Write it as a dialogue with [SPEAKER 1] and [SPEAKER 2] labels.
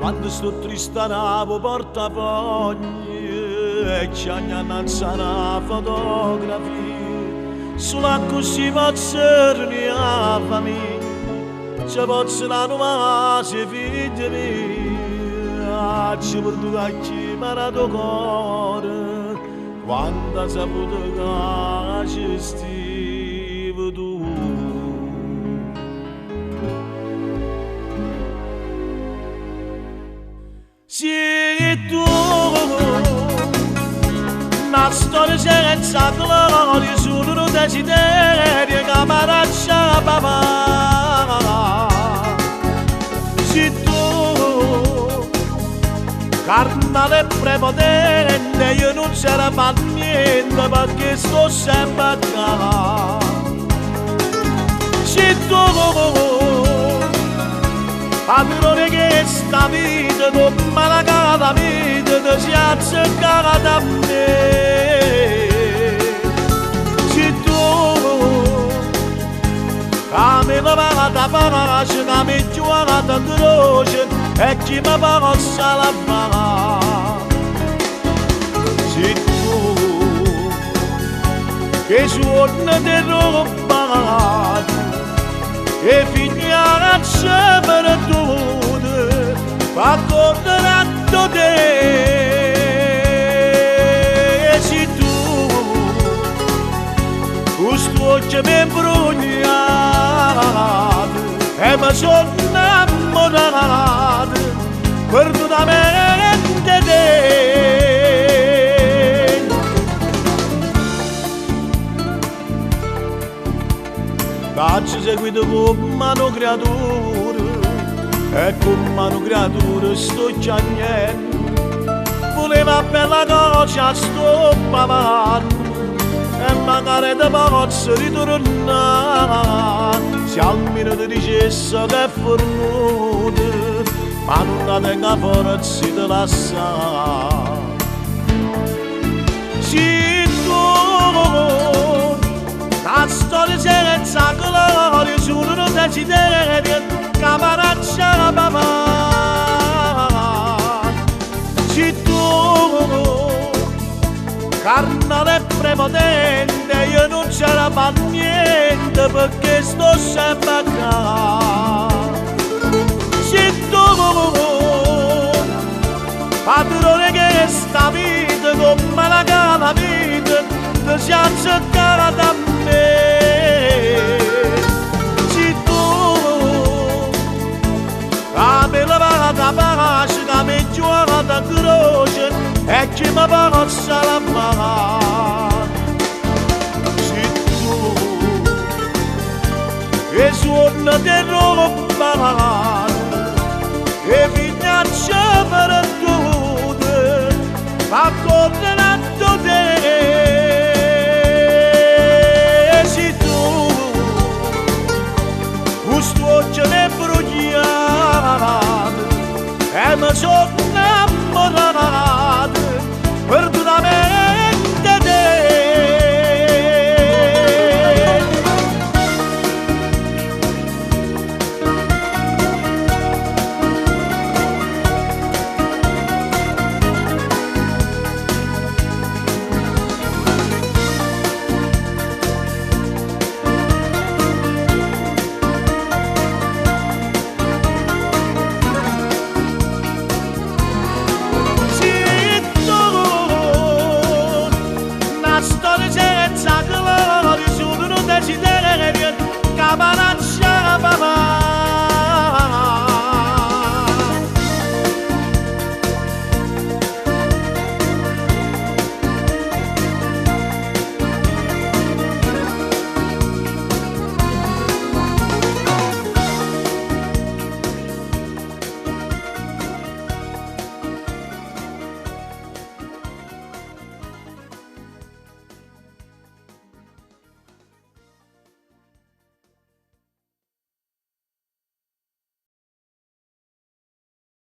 [SPEAKER 1] quando sto tristanavo portafogli e ci annanza una fotografia sulla così pozzerni a famiglia ci pozzano ma se figli mia ci porto a chi marato cuore quando ha saputo che ci stivi tu. Sì, tu, una storia senza gloria, solo un desiderio che mi lascia papà. Sì, tu, carnale prepotente, io non c'era fatto niente perché sto sempre a casa. Sì, tu, padrone che sta vita, come la cara vita, ti si azzeccata da me. Se tu, che mi paga da pace, che mi gioca da croce, e chi mi possa la paga. Se tu, che suona di roba, e figlia a sempre tutte fa condannato te e se tu questo occhio mi imbrugnato e mi sono innamorato perdonamente te. Faccio seguito con mano creatura e con mano creatura sto chiagnendo. Voleva bella cosa sto pavando e magari te posso ritornare se almeno ti dicesse che è fornuta ma non la tenga forza di lasciare. Sì, tu la storia senza gloria, solo un desiderio che mi lascia la papà. Se tu, carnale prepotente, io non c'era fatto niente perché sto sempre a casa. Se tu, padrone che sta vita, come la cara vita, ti si azzeccata da me. Se tu, che mi lava da pace, che mi gioca da croce, e chi mi possa la pagare. Se tu, che suona di roba, e figliaccia per tutte, fa condannato te. Questo occhio mi è bruciato e mi sono